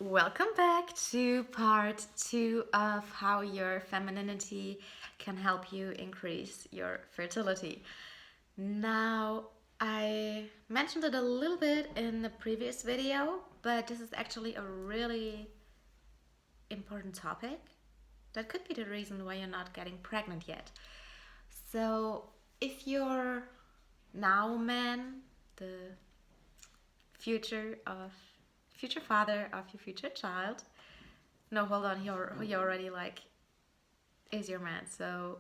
Welcome back to part 2 of how your femininity can help you increase your fertility. Now, I mentioned it a little bit in the previous video, but this is actually a really important topic. That could be the reason why you're not getting pregnant yet. So, if you're now a man, the future of future father of your future child. No, hold on, you're already like is your man. So,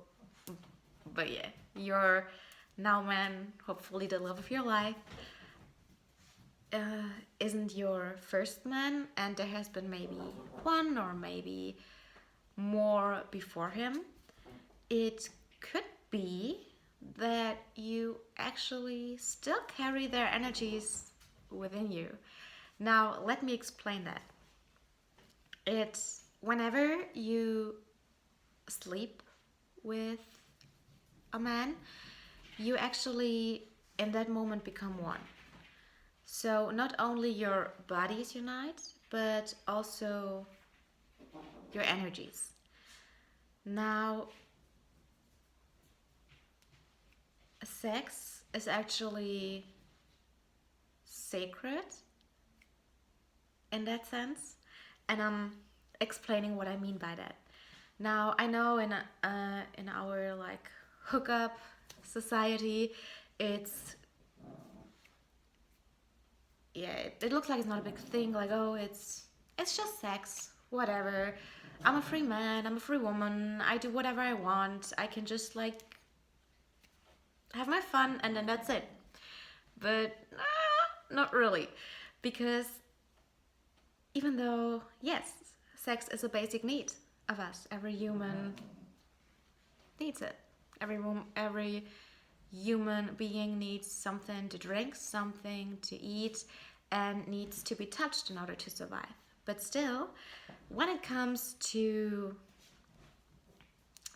but yeah, you're now man, hopefully the love of your life, isn't your first man, and there has been maybe one or maybe more before him. It could be that you actually still carry their energies within you. Now, let me explain that. It's whenever you sleep with a man, you actually in that moment become one. So not only your bodies unite, but also your energies. Now, sex is actually sacred in that sense, and I'm explaining what I mean by that. Now, I know in our like hookup society, it's it looks like it's not a big thing. Like, oh, it's just sex, whatever. I'm a free man. I'm a free woman. I do whatever I want. I can just like have my fun, and then that's it. But not really, because even though yes, sex is a basic need of us, every human needs it. Every human being needs something to drink, something to eat, and needs to be touched in order to survive. But still, when it comes to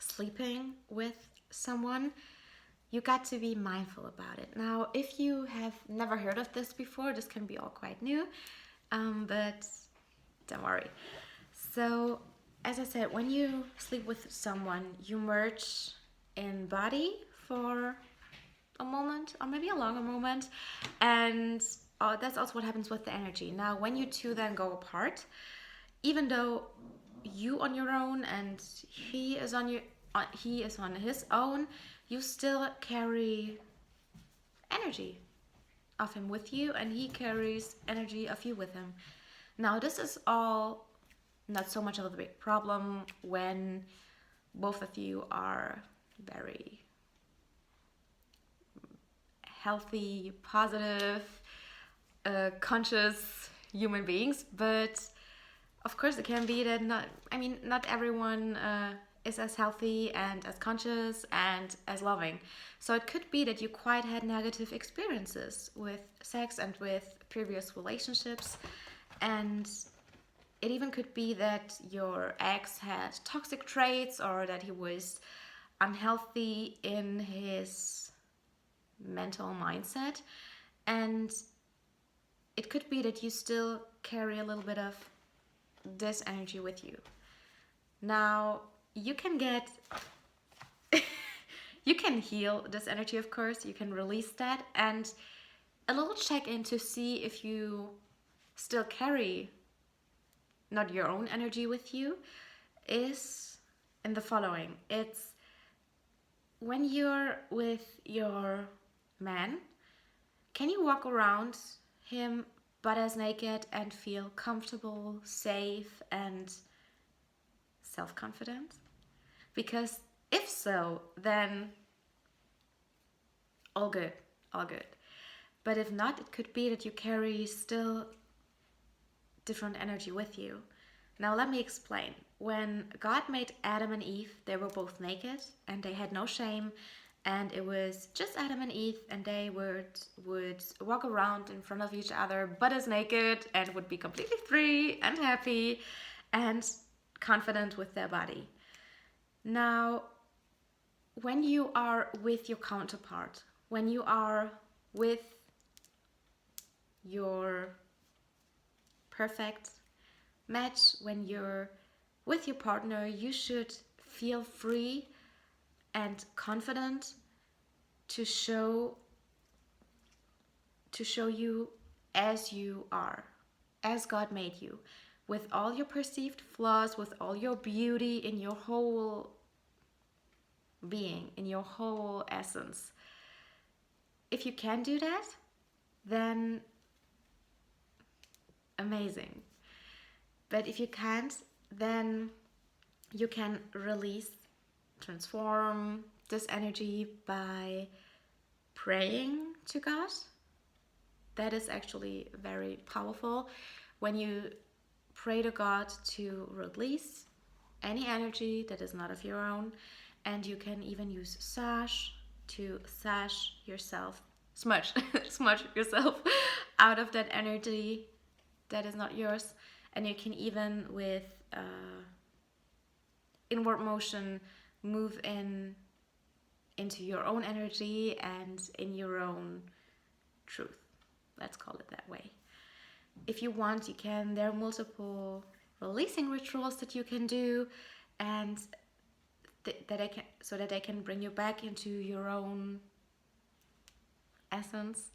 sleeping with someone, you got to be mindful about it. Now, if you have never heard of this before, this can be all quite new, but don't worry. So, as I said, when you sleep with someone, you merge in body for a moment or maybe a longer moment, and that's also what happens with the energy. Now, when you two then go apart, even though you on your own and he is on his own, you still carry energy of him with you, and he carries energy of you with him. Now, this is all not so much of a big problem when both of you are very healthy, positive, conscious human beings. But of course, it can be that not everyone is as healthy and as conscious and as loving. So it could be that you quite had negative experiences with sex and with previous relationships, and it even could be that your ex had toxic traits or that he was unhealthy in his mental mindset. And it could be that you still carry a little bit of this energy with you. Now, you can get you can heal this energy, of course. You can release that, and a little check in to see if you still carry not your own energy with you is in the following. It's when you're with your man, can you walk around him butt as naked and feel comfortable, safe, and self-confident? Because if so, then all good, all good. But if not, it could be that you carry still different energy with you. Now, let me explain. When God made Adam and Eve, they were both naked and they had no shame, and it was just Adam and Eve, and they would walk around in front of each other butt as naked and would be completely free and happy and confident with their body. Now, when you are with your counterpart, when you are with your perfect match, when you're with your partner, you should feel free and confident to show you as you are, as God made you, with all your perceived flaws, with all your beauty in your whole being, in your whole essence. If you can do that, then amazing. But if you can't, then you can release, transform this energy by praying to God. That is actually very powerful. When you pray to God to release any energy that is not of your own, and you can even use sash to sash yourself, smudge, smudge yourself out of that energy that is not yours. And you can even with inward motion move into your own energy and in your own truth. Let's call it that way. If you want, you can. There are multiple releasing rituals that you can do, and so that they can bring you back into your own essence.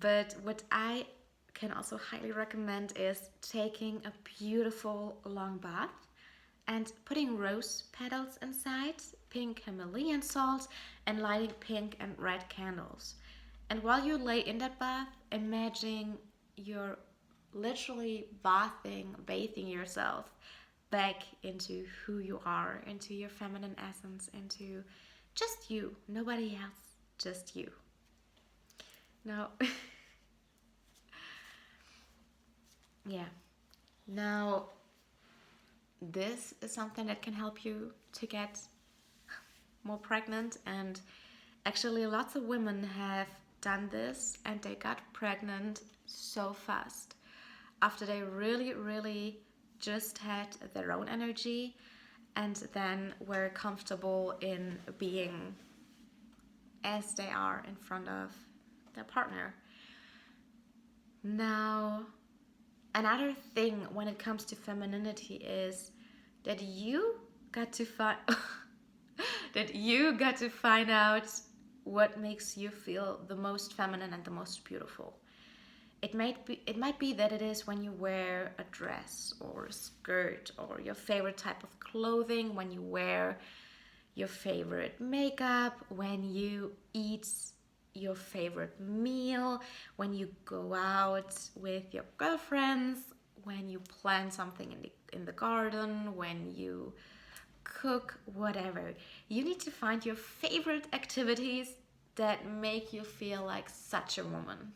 But what I can also highly recommend is taking a beautiful long bath and putting rose petals inside, pink Himalayan salt, and lighting pink and red candles. And while you lay in that bath, imagine you're literally bathing yourself back into who you are, into your feminine essence, into just you, nobody else, just you. Now, yeah. Now, this is something that can help you to get more pregnant, and actually lots of women have done this and they got pregnant so fast after they really just had their own energy and then were comfortable in being as they are in front of their partner. Now, another thing when it comes to femininity is that you got to find out what makes you feel the most feminine and the most beautiful. It might be that it is when you wear a dress or a skirt or your favorite type of clothing, when you wear your favorite makeup, when you eat your favorite meal, when you go out with your girlfriends, when you plant something in the garden, when you cook, whatever. You need to find your favorite activities that make you feel like such a woman.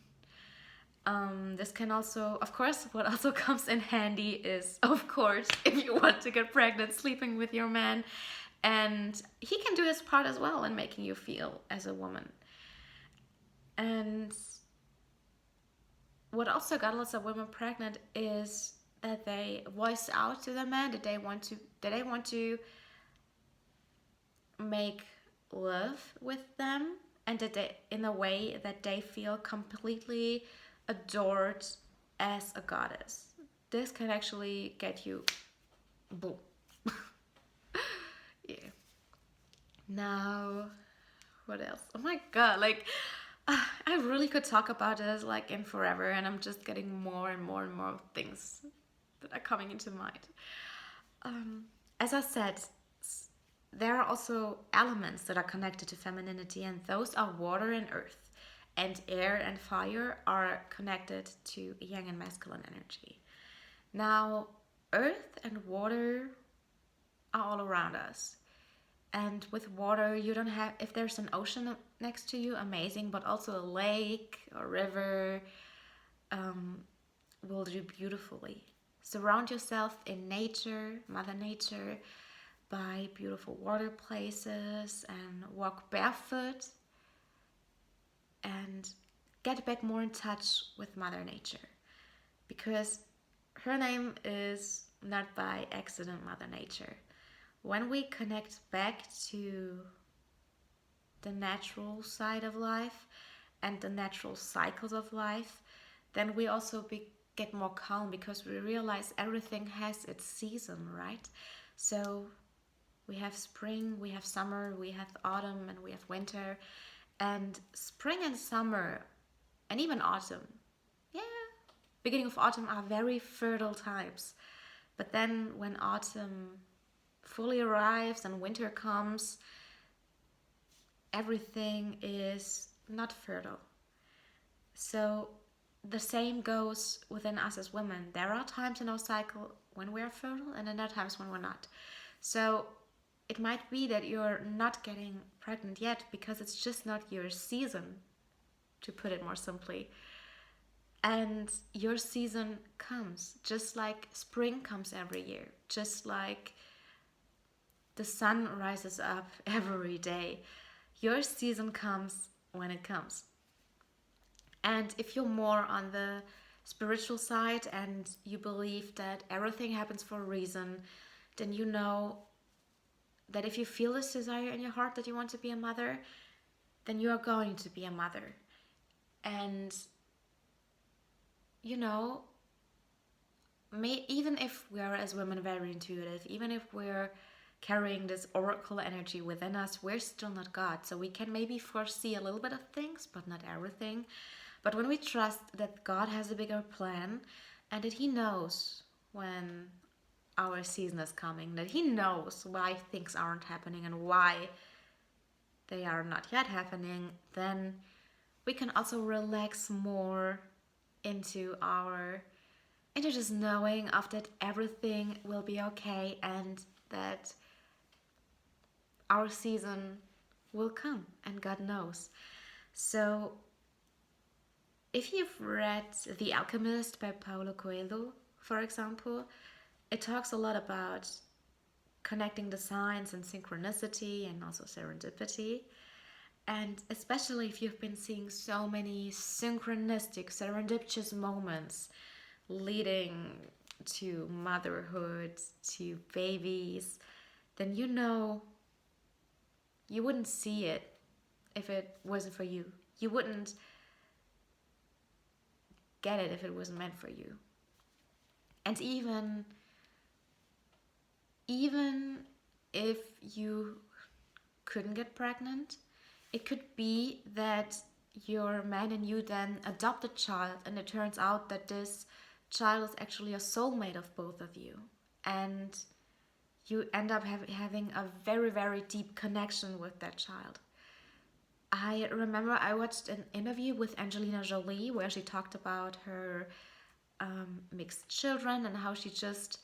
This can also, of course, what also comes in handy is, of course, if you want to get pregnant, sleeping with your man. And he can do his part as well in making you feel as a woman. And what also got lots of women pregnant is that they voice out to their man that they want to make love with them, and that they, in a way that they feel completely adored as a goddess. This can actually get you boom. Yeah. Now, what else? Oh my god, like I really could talk about this like in forever, and I'm just getting more and more and more things that are coming into mind. As I said, there are also elements that are connected to femininity, and those are water and earth. And air and fire are connected to yang and masculine energy. Now, earth and water are all around us. And with water, you don't have, if there's an ocean next to you, amazing, but also a lake or river will do beautifully. Surround yourself in nature, Mother Nature, by beautiful water places, and walk barefoot and get back more in touch with Mother Nature, because her name is not by accident Mother Nature. When we connect back to the natural side of life and the natural cycles of life, then we also get more calm because we realize everything has its season, right? So we have spring, we have summer, we have autumn, and we have winter. And spring and summer, and even autumn, yeah, beginning of autumn are very fertile times. But then when autumn fully arrives and winter comes, everything is not fertile. So the same goes within us as women. There are times in our cycle when we're fertile, and then there are times when we're not. So it might be that you're not getting pregnant yet because it's just not your season, to put it more simply. And your season comes just like spring comes every year, just like the sun rises up every day. Your season comes when it comes. And if you're more on the spiritual side and you believe that everything happens for a reason, then you know that if you feel this desire in your heart that you want to be a mother, then you are going to be a mother. And you know, even if we're as women very intuitive, even if we're carrying this oracle energy within us, we're still not God. So we can maybe foresee a little bit of things, but not everything. But when we trust that God has a bigger plan and that He knows when our season is coming, that He knows why things aren't happening and why they are not yet happening, then we can also relax more into just knowing of that everything will be okay and that our season will come and God knows. So if you've read The Alchemist by Paulo Coelho, for example, it talks a lot about connecting the signs and synchronicity and also serendipity. And especially if you've been seeing so many synchronistic, serendipitous moments leading to motherhood, to babies, then you know you wouldn't see it if it wasn't for you. You wouldn't get it if it wasn't meant for you. And even if you couldn't get pregnant, it could be that your man and you then adopt a child and it turns out that this child is actually a soulmate of both of you. And you end up having a very, very deep connection with that child. I remember I watched an interview with Angelina Jolie where she talked about her mixed children and how she just,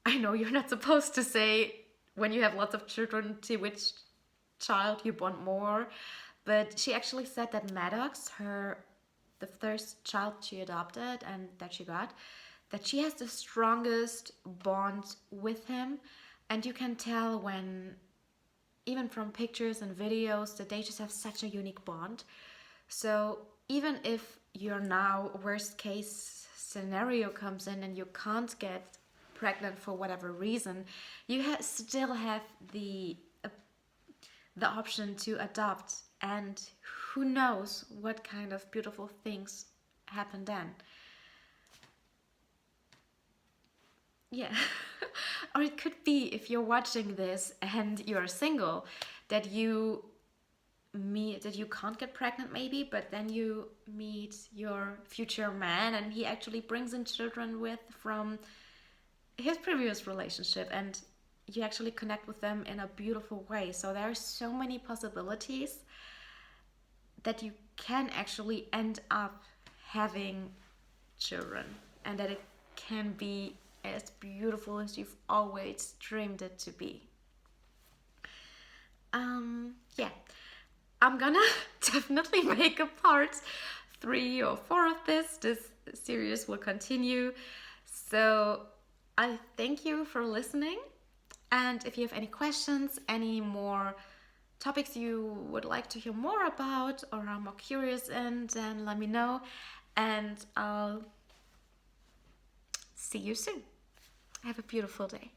I know you're not supposed to say when you have lots of children to which child you bond more, but she actually said that Maddox, the first child she adopted and that she got, that she has the strongest bond with him. And you can tell when, even from pictures and videos, that they just have such a unique bond. So even if your now worst case scenario comes in and you can't get pregnant for whatever reason, you still have the option to adopt, and who knows what kind of beautiful things happen then. Yeah. Or it could be, if you're watching this and you're single, that you can't get pregnant maybe, but then you meet your future man and he actually brings in children from his previous relationship and you actually connect with them in a beautiful way. So there are so many possibilities that you can actually end up having children and that it can be as beautiful as you've always dreamed it to be. Yeah, I'm gonna definitely make a part 3 or 4 of this. This series will continue. So I thank you for listening. And if you have any questions, any more topics you would like to hear more about or are more curious in, then let me know. And I'll see you soon. Have a beautiful day.